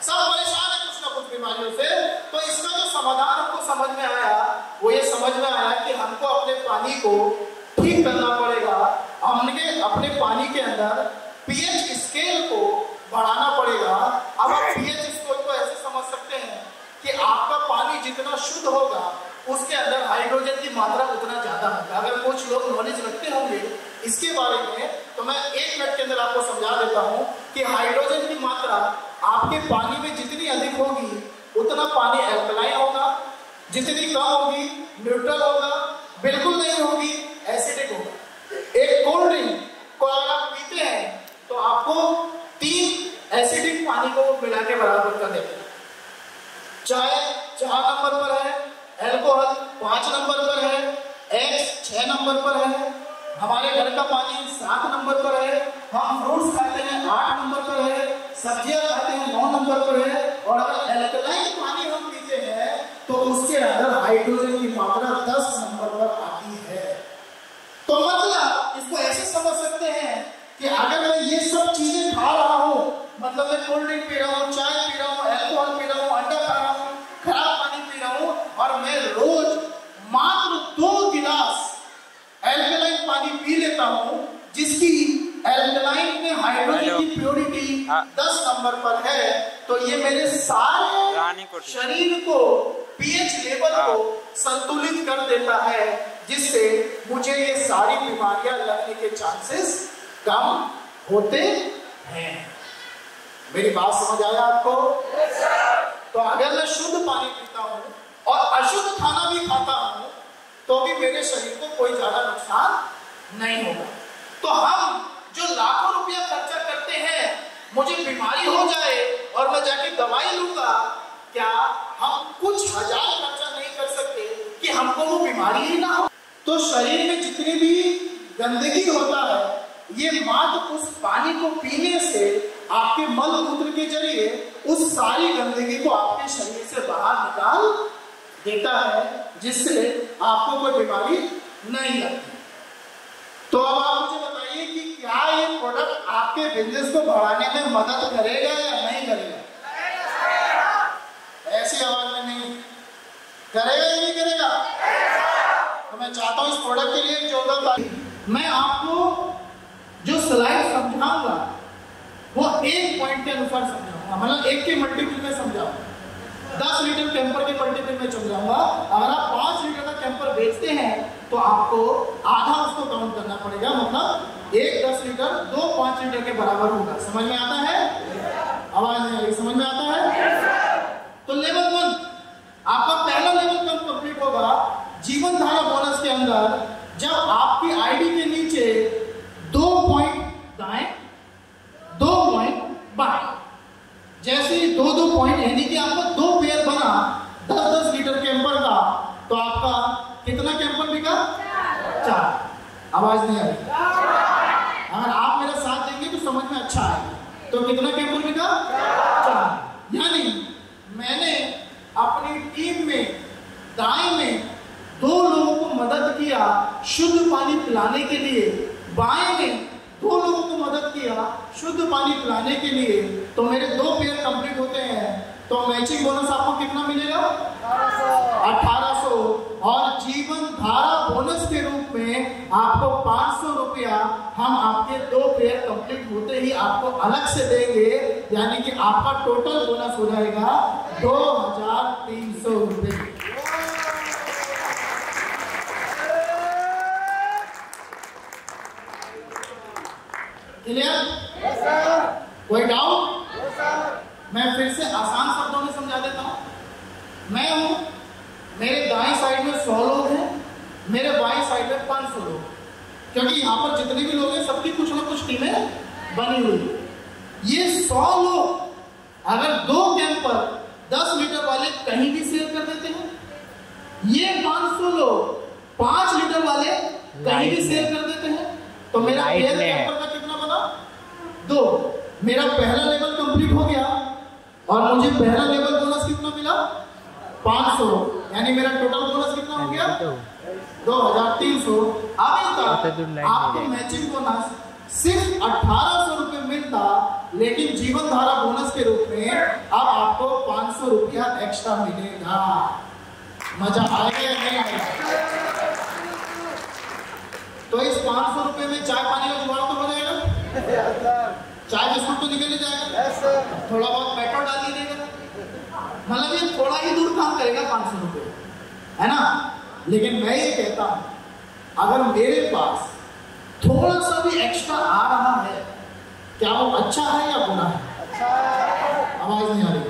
सब परेशान है कुछ ना कुछ बीमारियों से। तो इसका जो समाधान हमको समझ में आया वो ये समझ में आया कि हमको अपने पानी को ठीक करना पड़ेगा। हमने अपने पानी के अंदर पीएच स्केल को बढ़ाना पड़ेगा। अब आप पीएच स्केल को ऐसे समझ सकते हैं कि आपका पानी जितना शुद्ध होगा उसके अंदर हाइड्रोजन की मात्रा उतना ज्यादा होगा। अगर कुछ लोग नॉलेज रखते होंगे इसके बारे में तो मैं 1 मिनट के अंदर आपको समझा देता हूं कि हाइड्रोजन की मात्रा आपके पानी में जितनी अधिक होगी उतना पानी एल्कलाइन होगा, जितनी कम होगी न्यूट्रल होगा, बिल्कुल नहीं होगी एसिडिक होगा। एक कोल्ड ड्रिंक को अगर आप पीते हैं तो आपको 3 एसिडिक पानी को मिला के बराबर कर देगा। चाय 4 नंबर पर है, अल्कोहल 5 नंबर पर है, एक्स 6 नंबर पर है, हमारे घर का पानी 7 नंबर पर है, हम फ्रूट्स खाते हैं 8 नंबर पर है, सब्जियां खाते हैं 9 नंबर पर है, और अगर एल्कलाइन पानी हम पीते हैं तो उसके अंदर हाइड्रोजन की मात्रा 10 नंबर पर आती है। तो मतलब इसको ऐसे समझ सकते हैं कि अगर मैं ये सब चीजें खा रहा हूँ, मतलब मैं कोल्ड ड्रिंक पी रहा हूँ, चाय पी रहा हूँ, अल्कोहल पी रहा हूँ, अंडा खा रहा हूँ, खराब पानी पी रहा हूँ, और मैं रोज मात्र 2 गिलास एल्कलाइन पानी पी लेता हूँ जिसकी एल्कलाइन में हाइड्रोजन की प्योरिटी 10 नंबर पर है, तो ये मेरे सारे शरीर को पीएच लेवल को संतुलित कर देता है, जिससे मुझे ये सारी बीमारियां लगने के चांसेस कम होते हैं। मेरी बात समझ आया आपको? तो अगर मैं शुद्ध पानी पीता हूं और अशुद्ध खाना भी खाता हूं तो भी मेरे शरीर को कोई ज्यादा नुकसान नहीं होगा। तो हम जो लाखों रुपया खर्चा करते हैं, मुझे बीमारी हो जाए और मैं जाके दवाई लूंगा, क्या हम कुछ हजार खर्चा नहीं कर सकते कि हमको वो बीमारी ही ना हो? तो शरीर में जितनी भी गंदगी होता है, ये मात्र उस पानी को पीने से आपके मल मूत्र के जरिए उस सारी गंदगी को आपके शरीर से बाहर निकाल देता है, जिससे आपको कोई बीमारी नहीं लगती। तो अब आप मुझे बताइए कि क्या ये प्रोडक्ट आपके बिजनेस को बढ़ाने में मदद करेगा या नहीं करेगा? ऐसी आवाज में नहीं, करेगा या नहीं करेगा? तो मैं चाहता हूं इस प्रोडक्ट के लिए एक जोरदार ताली। मैं आपको जो स्लाइड समझाऊंगा वो एक पॉइंट के अनुसार समझाऊंगा, मतलब एक के मल्टीपल में समझाऊंगा। 10 लीटर कैंपर के मल्टीपल में समझाऊंगा। अगर आप 5 लीटर का कैंपर बेचते हैं तो आपको आधा उसको काउंट करना पड़ेगा, मतलब 1 10 लीटर 2 5 लीटर के बराबर होगा। समझ में आता है? आवाज नहीं आ रही? समझ में आता है? तो लेवल 1 आपका पहला लेवल कब कंप्लीट होगा? जीवन धारा बोनस के अंदर जब आपकी आईडी के नीचे 2 पॉइंट दाएं 2 पॉइंट बाएं, जैसे 2 पॉइंट यानी कि आपका 2 पेयर बना 10 लीटर कैंपर का, तो आपका कितना कैंपर बिका? 4। आवाज नहीं आ रही? अगर आप मेरा साथ देंगे तो समझ में अच्छा आएगा। तो कितना कैंपर बिका? 4। यानी मैंने अपनी टीम में दाएं में 2 लोगों को मदद किया शुद्ध पानी पिलाने के लिए, बाएं में 2 लोगों को मदद किया शुद्ध पानी पिलाने के लिए, तो मेरे 2 पेयर कंप्लीट होते हैं। तो मैचिंग बोनस आपको कितना मिलेगा? 1800। और जीवन धारा बोनस के रूप में आपको 500 रुपया हम आपके 2 पेयर कंप्लीट होते ही आपको अलग से देंगे, यानी कि आपका टोटल बोनस हो जाएगा 2300 रुपये। क्लियर? कोई डाउट? मैं फिर से आसान शब्दों में समझा देता हूं। मैं हूं, मेरे दाएं साइड में 100 लोग हैं, मेरे बाएं साइड में 500 लोग, क्योंकि यहां पर जितने भी लोग हैं सबकी कुछ ना कुछ टीमें बनी हुई। ये 100 लोग अगर 2 कैंपर 10 लीटर वाले कहीं भी शेयर कर देते हैं, ये 500 लोग 5 लीटर वाले कहीं भी शेयर कर देते हैं, तो मेरा पेयर कैंपर का कितना बना? 2। मेरा पहला लेवल कंप्लीट हो गया और मुझे पहला लेवल बोनस कितना मिला? 500। यानी मेरा टोटल बोनस कितना हो गया? 2300। अभी तक आपको मैचिंग बोनस सिर्फ 1800 रुपये मिलता, लेकिन जीवन धारा बोनस के रूप में अब आपको 500 रुपया एक्स्ट्रा मिलेगा। मजा आएगा या नहीं आएगा? तो इस 500 रुपये में चाय पानी का जुगाड़ तो हो जाएगा, चाय बिस्कुट तो निकल ही जाएगा, थोड़ा बहुत पेट्रोल डाल दीजिएगा, मतलब ये थोड़ा ही दूर काम करेगा 500 रुपये, है ना? लेकिन मैं ये कहता हूं अगर मेरे पास थोड़ा सा भी एक्स्ट्रा आ रहा है, क्या वो अच्छा है या बुरा है? आवाज नहीं आ रही?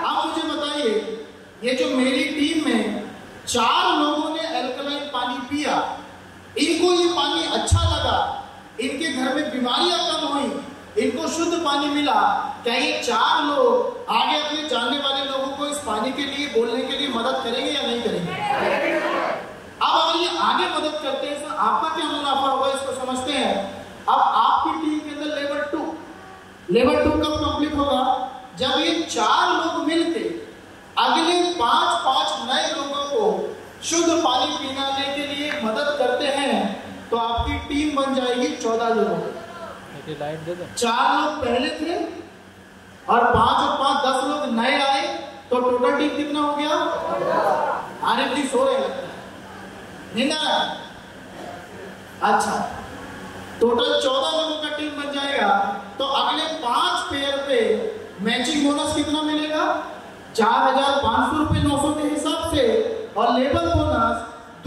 आप मुझे बताइए, ये जो मेरी टीम में 4 लोगों ने एल्कलाइन पानी पिया, इनको ये पानी अच्छा लगा, इनके घर में बीमारियां कम हुई, इनको शुद्ध पानी मिला, क्या ये 4 लोग आगे अपने जानने वाले लोगों को इस पानी के लिए बोलने के लिए मदद करेंगे या नहीं करेंगे? अब अगर ये आगे मदद करते हैं तो आपका क्या मुनाफा होगा, इसको समझते हैं। अब आपकी टीम के अंदर लेवल 2 कब कंप्लीट होगा? जब ये 4 लोग मिलके अगले 5 नए लोगों को शुद्ध पानी पीने के लिए मदद करते हैं, तो आपकी टीम बन जाएगी 14 लोगों की। 4 लोग पहले थे और 5 और 5 10 लोग नए आए, तो टोटल टीम कितना हो गया? आरिफ जी सो रहे लगता है, नींद आ रहा है? अच्छा, टोटल 14 लोगों का टीम बन जाएगा। तो अगले 5 पेयर पे मैचिंग बोनस कितना मिलेगा? 4,500 रुपए 900 के हिसाब से, और लेवल बोनस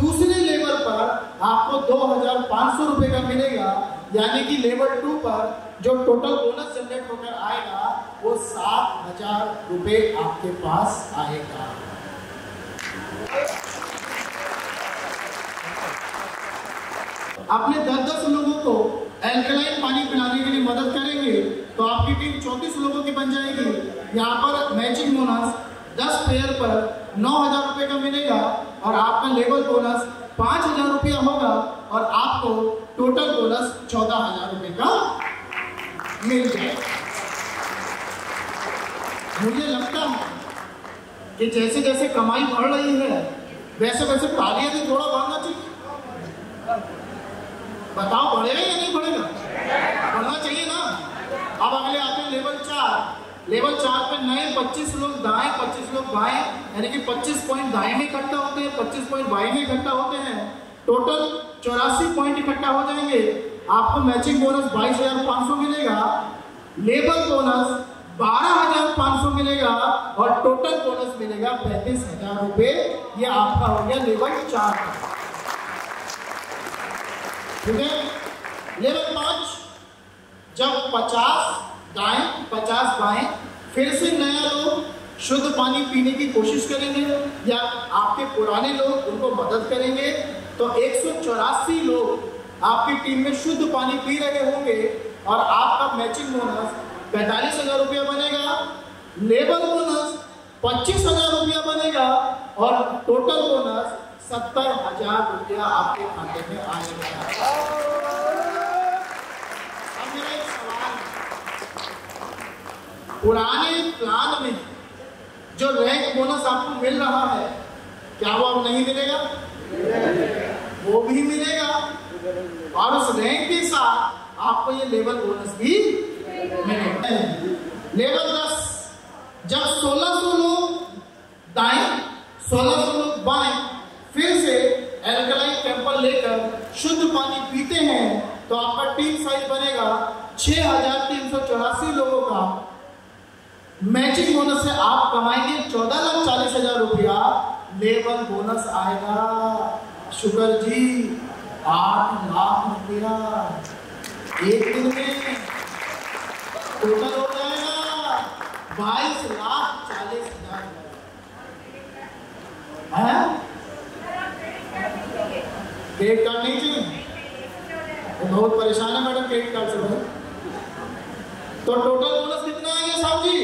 दूसरे लेवल पर आपको 2,500 रुपए का मिलेगा। यानी कि लेवल 2 पर जो टोटल बोनस जनरेट होकर आएगा वो 7,000 रुपए आपके पास आएगा। अपने 10-10 लोगों को एल्कलाइन पानी पिलाने के लिए मदद करेंगे तो आपकी टीम 34 लोगों की बन जाएगी। यहाँ पर मैचिंग बोनस 10 पेयर पर 9,000 रुपए का मिलेगा और आपका लेवल बोनस 5,000 रुपया होगा और आपको टोटल बोनस 14,000 रुपए का मिल जाएगा। मुझे लगता है कि जैसे जैसे कमाई बढ़ रही है वैसे वैसे तालियां भी थोड़ा बढ़ना चाहिए। बताओ बढ़ेगा या नहीं बढ़ेगा? बढ़ना चाहिए ना। अब अगले आते हैं लेवल 4। लेवल 4 पे नए 25 लोग दाएं 25 लोग बाएं, यानी कि 25 पॉइंट दाएं में इकट्ठा होते हैं, 25 पॉइंट बाएं में इकट्ठा होते हैं। टोटल 84 पॉइंट इकट्ठा हो जाएंगे। आपको मैचिंग बोनस 22,500 मिलेगा, लेवल बोनस 12,500 मिलेगा और टोटल बोनस मिलेगा 35,000 रुपए। ये आपका हो गया लेवल 4 का। ठीक है। लेवल 5 जब 50 दाएं 50 बाएं, फिर से नया लोग शुद्ध पानी पीने की कोशिश करेंगे या आपके पुराने लोग उनको मदद करेंगे तो 184 लोग आपकी टीम में शुद्ध पानी पी रहे होंगे और आपका मैचिंग बोनस 45,000 रुपया बनेगा, लेवल बोनस 25,000 रुपया बनेगा और टोटल बोनस 70,000 रुपया आपके खाते में आएगा। अब मेरा एक सवाल, पुराने प्लान में जो रैंक बोनस आपको मिल रहा है क्या वो अब नहीं मिलेगा? वो भी मिलेगा और उस रैंक के साथ आपको ये लेवल बोनस भी मिलेगा। लेवल 10 जब 1600 लोग दाएं 1600 लोग बाएं फिर से एल्कलाइन कैंपल लेकर शुद्ध पानी पीते हैं तो आपका टीम साइज बनेगा 6,384 लोगों का। मैचिंग बोनस से आप कमाएंगे 14,40,000 रुपया, लेवल बोनस आएगा शुगर जी 8 लाख रुपया एक दिन में। टोटल हो जाएगा 22,40,000 है। क्रेडिट कार्ड नहीं चाहिए तो बहुत परेशान है मैडम क्रेडिट कार्ड से। तो टोटल बोनस कितना आएगा साहब जी?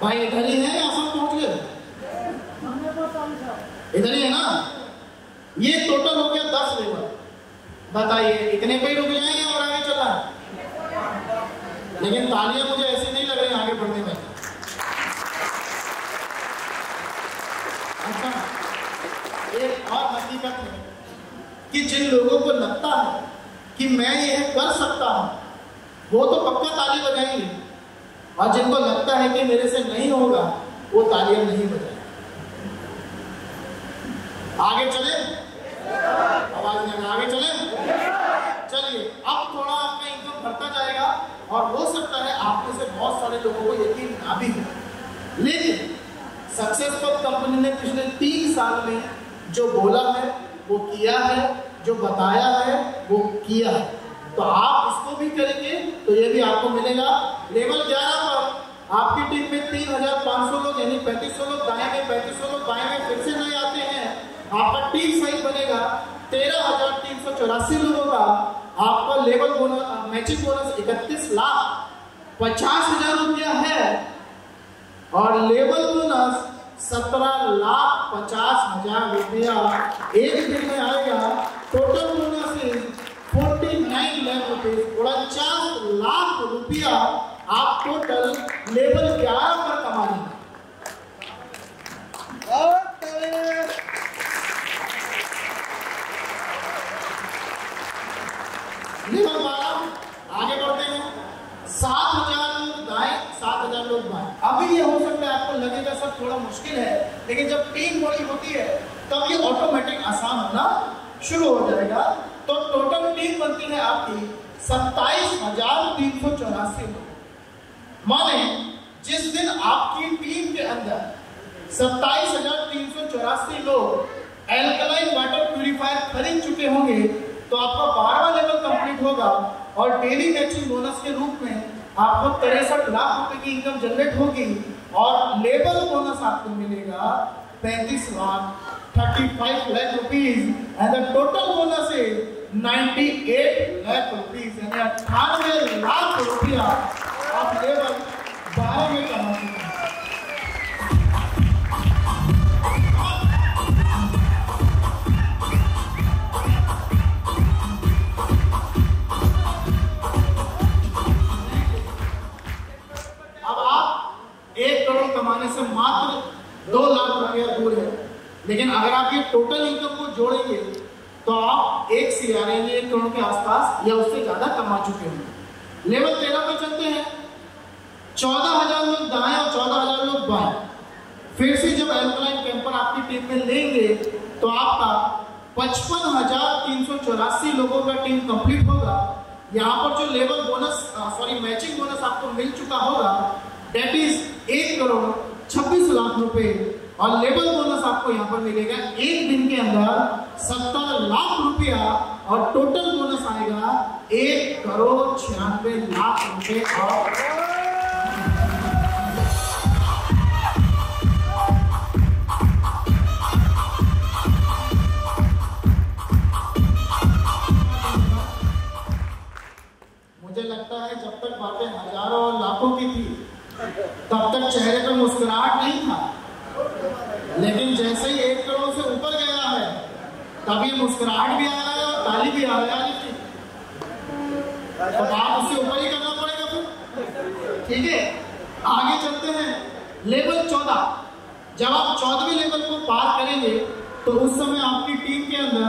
भाई इधर ही है या सब पहुंच गए? इधर ही है ना। ये टोटल हो गया 10 लेवल। बताइए इतने पे रुक जाएंगे और आगे चला? लेकिन तालियां मुझे ऐसी नहीं लग रही आगे बढ़ने में। अच्छा, एक और हकीकत है कि जिन लोगों को लगता है कि मैं यह कर सकता हूं वो तो पक्का ताली बजाएंगे और जिनको लगता है कि मेरे से नहीं होगा वो तालियां नहीं बजाएंगे। आगे चले? आवाज नहीं आगे चले? चलिए अब थोड़ा आपका इनकम बढ़ता जाएगा और हो सकता है आप में से बहुत सारे लोगों को यकीन ना भी हो, लेकिन सक्सेसफुल कंपनी ने पिछले 3 साल में जो बोला है वो किया है, जो बताया है वो किया है। तो आप इसको भी करेंगे तो ये भी आपको मिलेगा। लेवल 11 पर आपकी टीम में 3,500 लोग यानी 3500 लोग दाएं में 3500 लोग बाएं में फिर से नए आते हैं। आपका टीम साइज बनेगा 13,384 लोगों का। आपका लेवल बोनस मैचिंग बोनस 31,50,000 रुपया है और लेवल बोनस 17,50,000 रुपया एक दिन में आएगा। टोटल बोनस 49 लाख रुपए, 49 लाख रुपया आप टोटल लेवल 11 पर कमा लेंगे। लेवल 12 आगे बढ़ते हैं। 7,000 लोग दाएं 7,000 लोग बाएं। अभी ये हो सकता है आपको लगेगा सर थोड़ा मुश्किल है, लेकिन जब टीम बड़ी होती है तब ये ऑटोमेटिक आसान होना शुरू हो जाएगा। तो टोटल टीम बनती है आपकी 27,384 लोग। माने जिस दिन आपकी टीम के अंदर 27,384 लोग एल्कलाइन वाटर प्यूरिफायर खरीद चुके होंगे तो आपका 12वां लेवल कंप्लीट होगा और डेली मैचिंग बोनस के रूप में आपको 63 लाख रुपए की इनकम जनरेट होगी और लेवल बोनस आपको मिलेगा 35 lakh rupees and the total bonus is 98 lakh rupees, यानी 98 लाख रुपया आप लेवल 12 में कमा सकते हैं। अब आप 1 करोड़ कमाने से मात्र 2 लाख रुपया दूर है, लेकिन अगर आप ये टोटल इनकम को जोड़ेंगे तो आप 1 CR यानी 1 करोड़ के आसपास या उससे ज्यादा कमा चुके होंगे। लेवल 13 पे चलते हैं। 14,000 लोग दाएं और 14,000 लोग बाएं। फिर से जब एल्कलाइन कैंपर आपकी टीम में लेंगे तो आपका 55,384 लोगों का टीम कंप्लीट होगा। यहाँ पर जो लेवल बोनस मैचिंग बोनस आपको मिल चुका होगा दैट इज 1 करोड़ 26 लाख रुपए और लेवल बोनस आपको यहाँ पर मिलेगा एक दिन के अंदर 70 लाख रुपया और टोटल बोनस आएगा 1 करोड़ 96 लाख रुपए। और मुझे लगता है जब तक बातें हजारों और लाखों की थी तब तक चेहरे पर मुस्कुराहट नहीं था, लेकिन जैसे ही 1 करोड़ से ऊपर गया है तब ये मुस्कुराहट भी आ रहा है और ताली भी आ रहा है। तो आप उससे ऊपर ही करना पड़ेगा फिर, ठीक है। आगे चलते हैं। लेवल 14, जब आप 14वें लेवल को पार करेंगे तो उस समय आपकी टीम के अंदर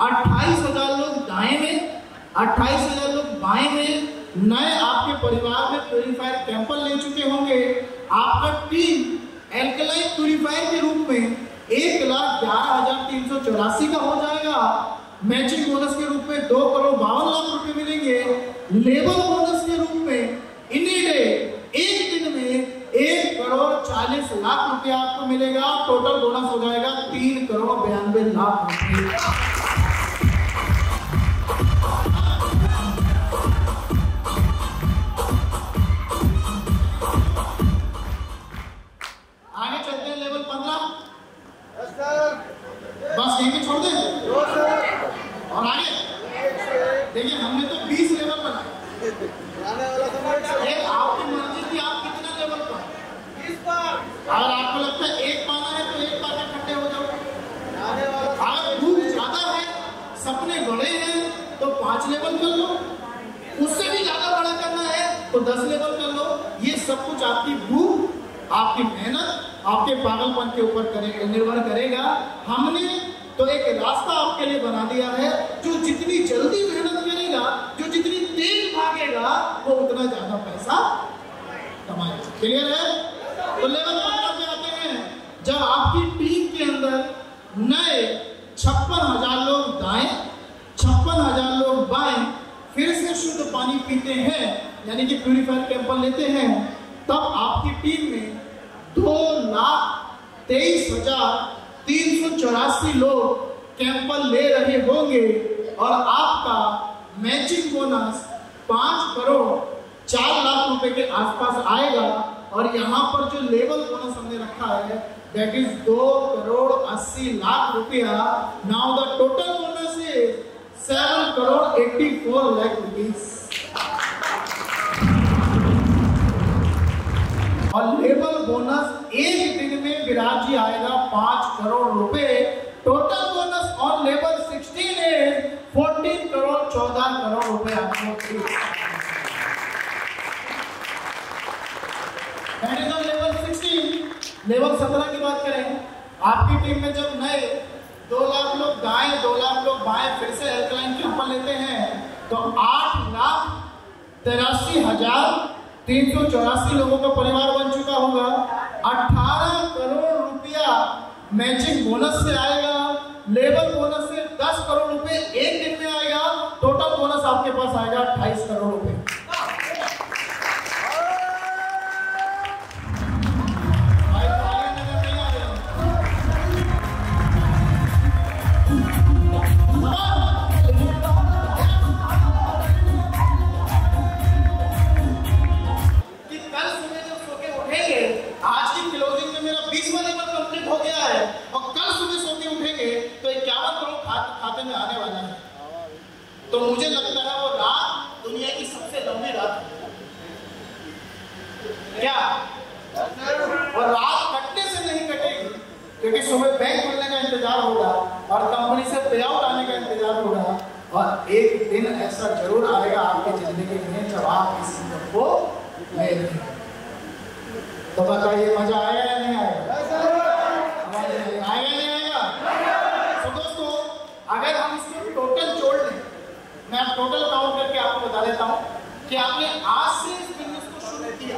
28,000 लोग दाएं में, 28,000 लोग बाएं में नए आपके परिवार में प्यूरिफायर कैंपर ले चुके होंगे। आपका टीम एल्कलाइन प्यूरिफायर के रूप में 1,11,384 का हो जाएगा। मैचिंग बोनस के रूप में 2 करोड़ 52 लाख रुपए मिलेंगे। लेवल बोनस के रूप में इन्हीं डे एक दिन में 1 करोड़ 40 लाख रुपया आपको मिलेगा। टोटल बोनस हो जाएगा 3 करोड़ 92 लाख रुपए। आगे चलते हैं लेवल 15। बस यहीं पे छोड़ दें और आगे देखिए हमने तो 20 लेवल बनाए। एक आपकी मर्जी थी आप कितना लेवल पर 20 बार। अगर आपको लगता है 1 पाना है तो 1 पार इकट्ठे हो जाओ। अगर भूख ज्यादा है, सपने बड़े हैं तो 5 लेवल कर लो। उससे भी ज्यादा बड़ा करना है तो 10 लेवल कर लो। ये सब कुछ आपकी भूख, आपकी मेहनत, आपके पागलपन के ऊपर निर्भर करेगा। हमने तो एक रास्ता आपके लिए बना दिया है। जो जितनी जल्दी मेहनत करेगा, जो जितनी तेज भागेगा, वो उतना ज्यादा पैसा कमाएगा। क्लियर है? तो लेवल 15 पे आते हैं। जब आपकी टीम के अंदर नए 56,000 लोग दाएं, 56,000 लोग बाएं फिर से शुद्ध पानी पीते हैं, यानी कि प्यूरिफायर कैंपर लेते हैं, तब आपकी टीम में 2,23,384 लोग कैंपर ले रहे होंगे और आपका मैचिंग बोनस 5 करोड़ 4 लाख रुपए के आसपास आएगा। और यहाँ पर जो लेवल बोनस हमने रखा है दैट इज 2 करोड़ 80 लाख रुपया। Now the total bonus is 7 crore 84 lakh rupees. और लेवल बोनस एक दिन में विराट जी आएगा 5 करोड़ रुपए। Total bonus on level 16 is 14 crore 14 crore रुपए आपको। लेवल 16। लेवल 17 की बात करें, आपकी टीम में जब नए 2 लाख लोग दाएं 2 लाख लोग बाएं फिर से एल्कलाइन कैंपर लेते हैं तो 8,83,384 लोगों का परिवार बन चुका होगा। 18 करोड़ रुपया मैचिंग बोनस से आएगा। लेवल बोनस से 10 करोड़ रुपए एक दिन में आएगा बोनस आपके पास आएगा 28 करोड़ रुपए। तो मुझे लगता है वो रात दुनिया की सबसे लंबी रात है। क्या और रात कटने से नहीं कटेगी, क्योंकि सुबह बैंक खुलने का इंतजार होगा और कंपनी से पे आउट आने का इंतजार होगा, और एक दिन ऐसा जरूर आएगा आपकी जिंदगी में जब आप इस को ले लेंगे। तो बताइए मजा आएगा या नहीं आएगा? आएगा नहीं आएगा? तो दोस्तों अगर हम इसको टोटल जोड़ लें, मैं टोटल काउंट करके आपको बता देता हूं कि आपने आज से इस बिजनेस को शुरू किया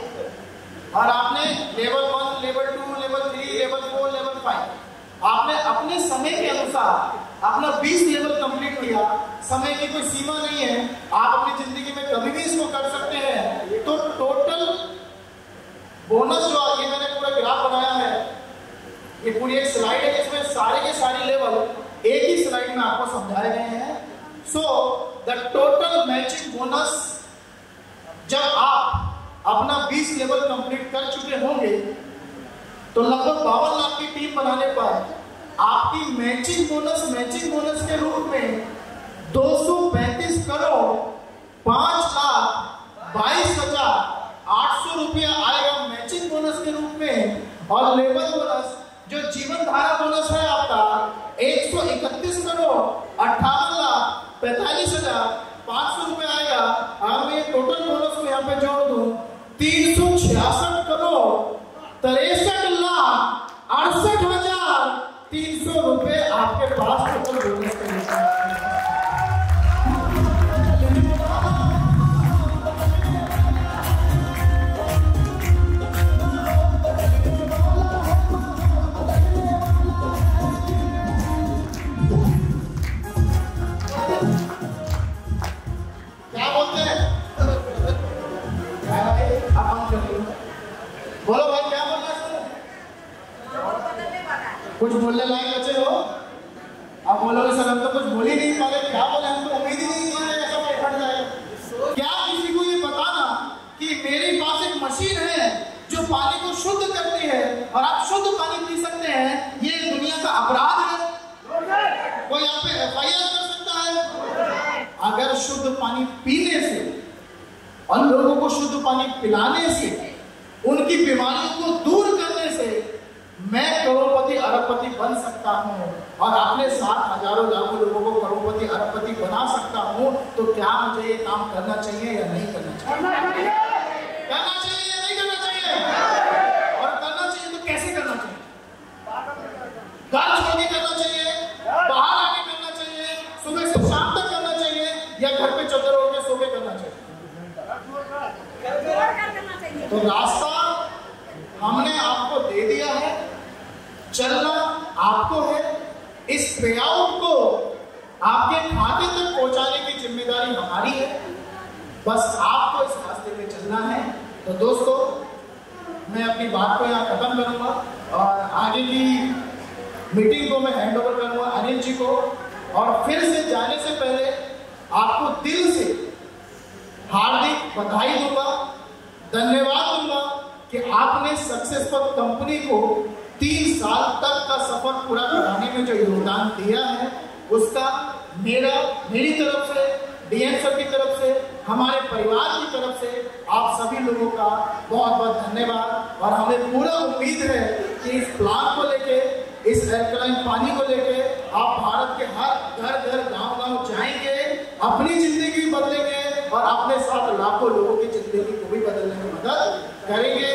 और आपने level 1, level 2, level 3, level 4, level 5 आपने अपने समय के अनुसार अपना 20 लेवल कंप्लीट किया। समय की कोई सीमा नहीं है, आप अपनी जिंदगी में कभी भी इसको कर सकते हैं। तो टोटल बोनस जो ये मैंने पूरा ग्राफ बनाया है, ये पूरी एक स्लाइड है जिसमें सारे के सारे लेवल एक ही स्लाइड में आपको समझाए गए हैं। So the total matching bonus जब आप अपना 20 लेवल कंप्लीट कर चुके होंगे तो लगभग 52 लाख की टीम बनाने पर आपकी मैचिंग बोनस के रूप में 235 करोड़ 5,22,800 रुपया आएगा मैचिंग बोनस के रूप में। और लेवल बोनस जो जीवन धारा बोनस है आपका 131 करोड़ 18,45,500 रुपए आएगा। अगर मैं टोटल बोनस को यहाँ पे जोड़ दूं 366 करोड़ 63,68,300 रुपए आपके पास टोटल बोनस के रूप में। बोलो भाई क्या बोलना है? कुछ बोलने लायक बचे हो? आप बोलोगे सर हम तो कुछ बोल ही नहीं पाए, क्या बोले, हम तो उम्मीद ही नहीं की ऐसा फट जाए। क्या किसी को ये बताना कि मेरे पास एक मशीन है जो पानी को शुद्ध करती है और आप शुद्ध पानी पी सकते हैं, ये दुनिया का अपराध है? कोई यहाँ पे FIR कर सकता है? अगर शुद्ध पानी पीने से और लोगों को शुद्ध पानी पिलाने से, उनकी बीमारियों को दूर करने से मैं करोड़पति अरबपति बन सकता हूं और अपने साथ हजारों लाखों लोगों को करोड़पति अरबपति बना सकता हूं, तो क्या मुझे ये काम करना चाहिए या नहीं करना चाहिए? करना चाहिए या नहीं करना चाहिए? और करना चाहिए तो कैसे करना चाहिए? घर छोड़ के करना चाहिए, बाहर आके करना चाहिए, सुबह से शाम तक करना चाहिए, या घर पे चद्दर ओढ़ के सो के करना चाहिए? तो रास्ता हमने आपको दे दिया है, चलना आपको है। इस पे आउट को आपके खाते तक पहुंचाने की जिम्मेदारी हमारी है, बस आपको इस रास्ते पे चलना है। तो दोस्तों मैं अपनी बात को यहाँ खत्म करूंगा और आगे की मीटिंग को मैं हैंड ओवर करूंगा अनिल जी को, और फिर से जाने से पहले आपको दिल से हार्दिक बधाई दूंगा, धन्यवाद दूंगा कि आपने सक्सेसफुल कंपनी को 3 साल तक का सफर पूरा कराने में जो योगदान दिया है, उसका मेरी तरफ से, डीएम सर की तरफ से, हमारे परिवार की तरफ से आप सभी लोगों का बहुत बहुत धन्यवाद। और हमें पूरा उम्मीद है कि इस प्लान को लेके, इस एल्कलाइन पानी को लेके आप भारत के हर घर गांव जाएंगे, अपनी जिंदगी बदलेंगे और अपने साथ लाखों लोगों की जिंदगी को भी बदलने में मदद करेंगे।